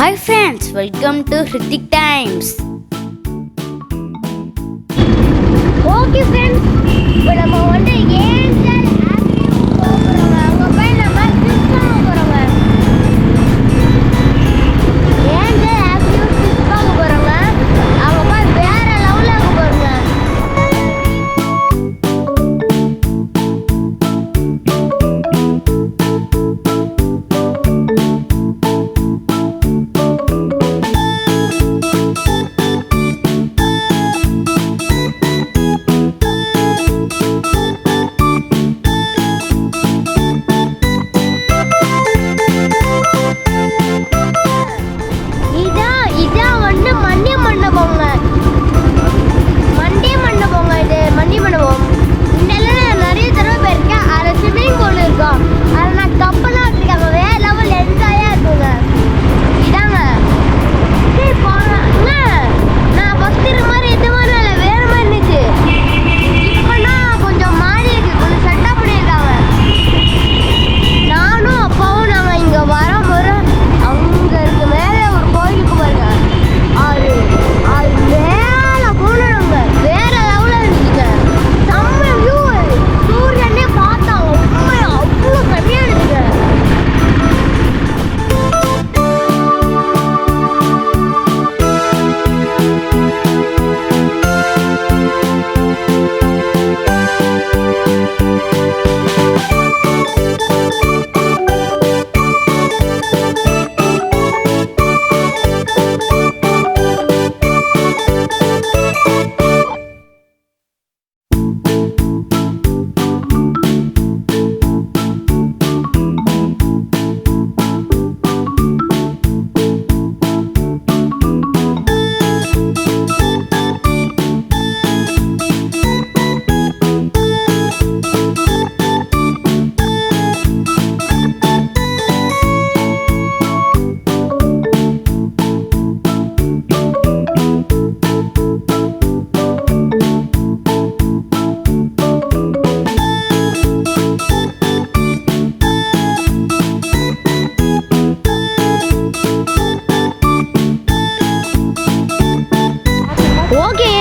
Hi friends, welcome to Hrithik Times. Okay friends, இப்போ நம்ம வந்து ஏஞ்சல் ஆக்டிவ் போறோம். அங்க போய் நம்ம ஃபிஷ் வாங்க போறோம். ஏஞ்சல் ஆக்டிவ் ஃபிஷ் வாங்க போறோம். அங்க போய் வேற லெவல்ல இருக்க போறோம்.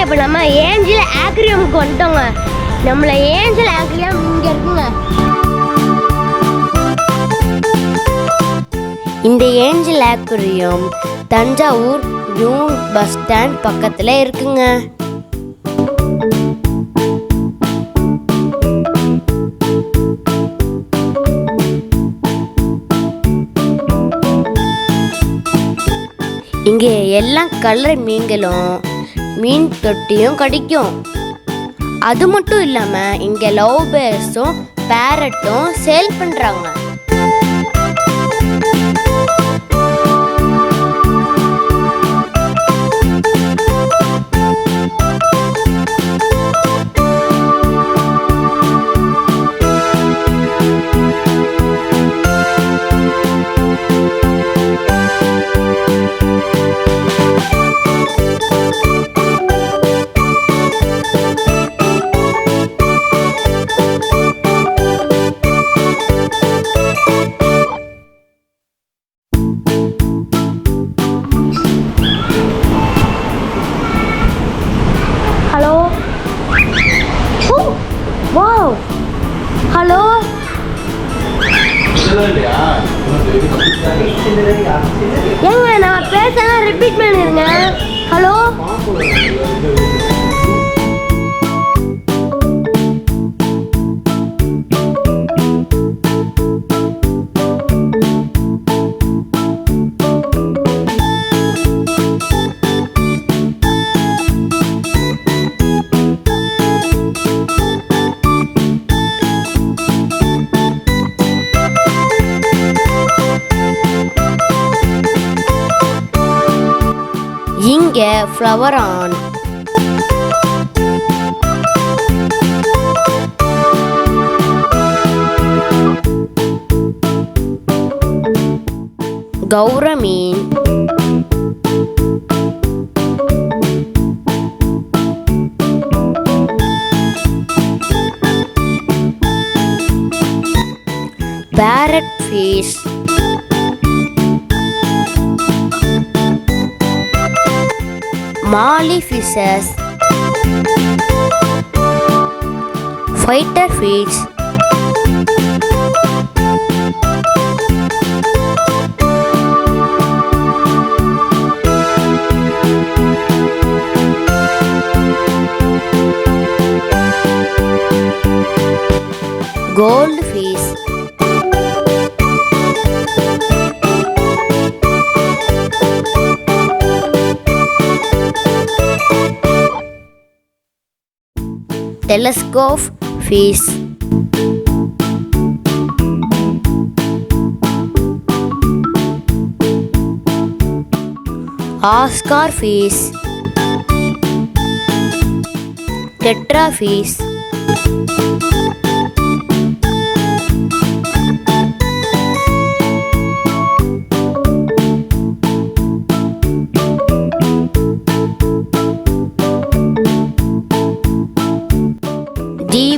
இப்போ நம்ம ஏஞ்சல் ஆக்ரியம் வந்துட்டோங்க. நம்மள ஏஞ்சல் ஆக்ரியம் இங்க இருக்குங்க. இந்த angel aquarium Thanjavur new bus stand பக்கத்துல இருக்குங்க. இங்கே எல்லா கலர் மீன்களும் மீன் தொட்டியும் கிடைக்கும். அது மட்டும் இல்லாம இங்க லவ் பேர்ஸும் பேரட்டும் சேல் பண்றாங்க. வாவ், ஹலோ, ஏங்க நான் பேசலாம் ரிப்பீட் பண்ணிருங்க. ஹலோ, இங்க ஃப்ளவர் ஆன், கௌரமீன், parrot fish, Molly fishes, fighter fish, goldfish, telescope fish, Oscar fish, tetra fish,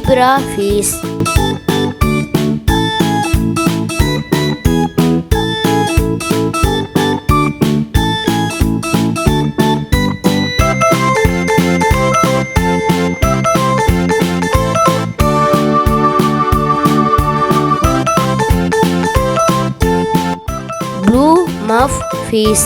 zebra fish, blue muff fish,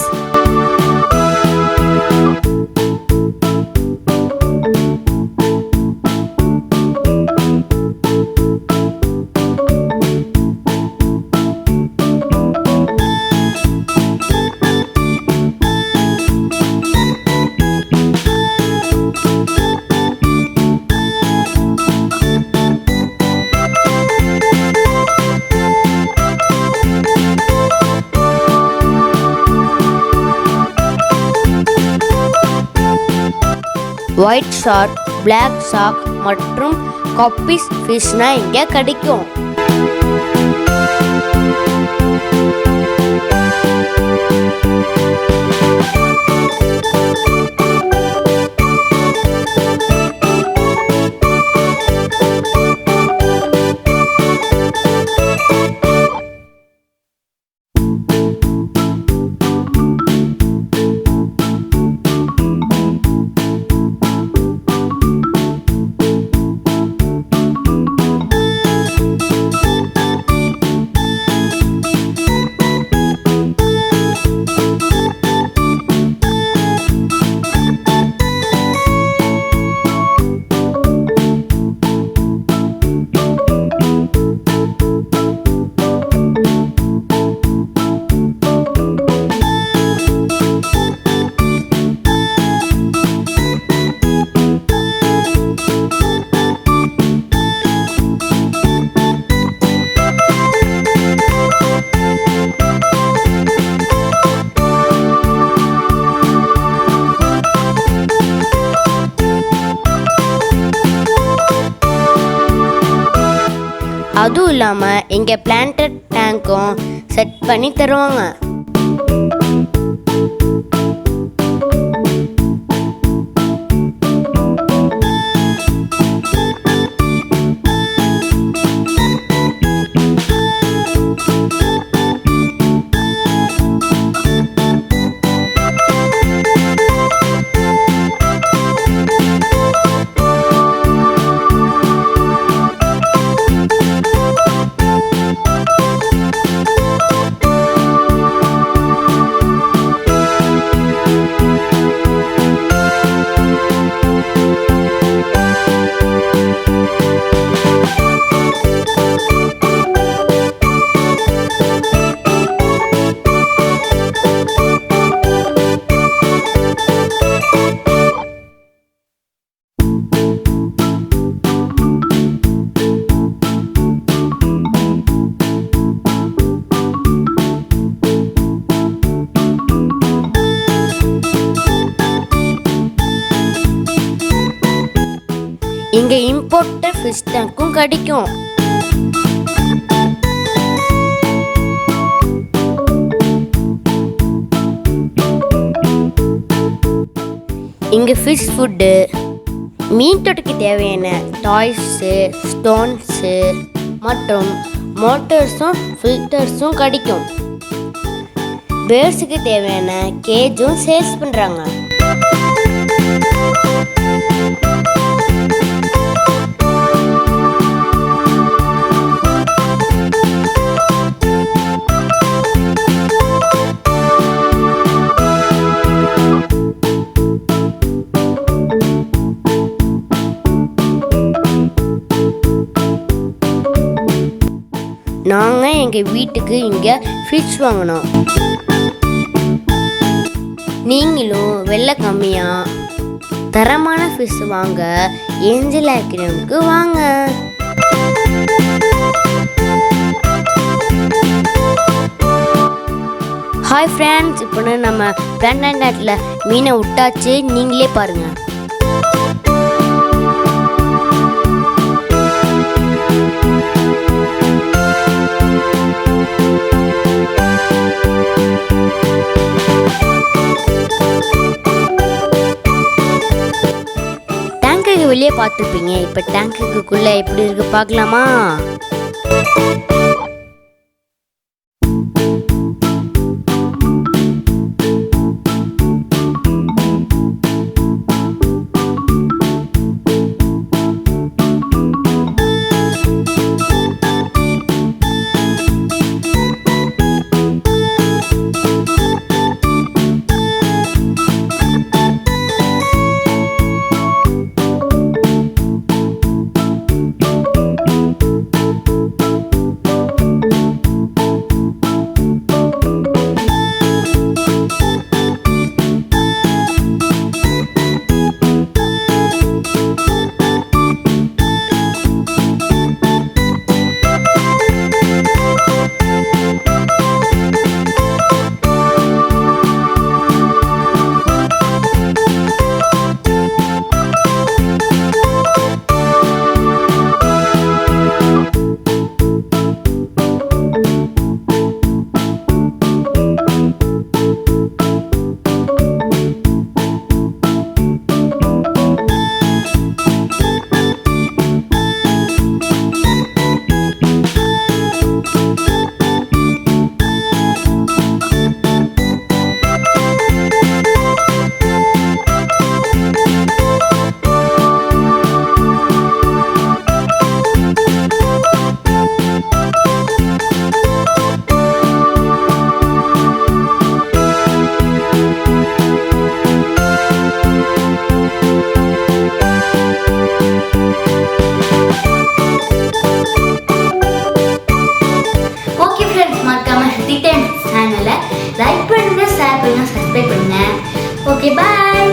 white shark, black shark மற்றும் கப்பிஸ் ஃபிஷ்னா இங்கே கிடைக்கும். அதுவும் இல்லாமல் இங்கே பிளான்டட் டேங்க்கும் செட் பண்ணி தருவாங்க. இங்கே இம்போர்ட்டட் ஃபிஷ் டேங்க்கும் கிடைக்கும். இங்கே ஃபிஷ் ஃபுட்டு, மீன் தொட்டிக்கு தேவையான டாய்ஸு, ஸ்டோன்ஸு மற்றும் மோட்டர்ஸும் ஃபில்டர்ஸும் கிடைக்கும். பேர்ட்ஸுக்கு தேவையான கேஜும் சேல்ஸ் பண்ணுறாங்க. எங்கள் வீட்டுக்கு இங்கே ஃபிஷ் வாங்கினோம். நீங்களும் வெள்ளை கம்மியாக தரமான ஃபிஷ் வாங்க ஏஞ்சல் அக்வேரியம்க்கு வாங்க. ஹாய் ஃப்ரெண்ட்ஸ், இப்போ நம்ம பிளான்ட் மீனை விட்டாச்சு, நீங்களே பாருங்க. டேங்குக்கு வெளியே பார்த்துருப்பீங்க, இப்போ டேங்குக்குள்ள எப்படி இருக்கு பார்க்கலாமா? லைக் பண்ணுங்க, ஷேர் பண்ணுங்க, சப்ஸ்கிரைப் பண்ணுங்க. ஓகே, பாய்.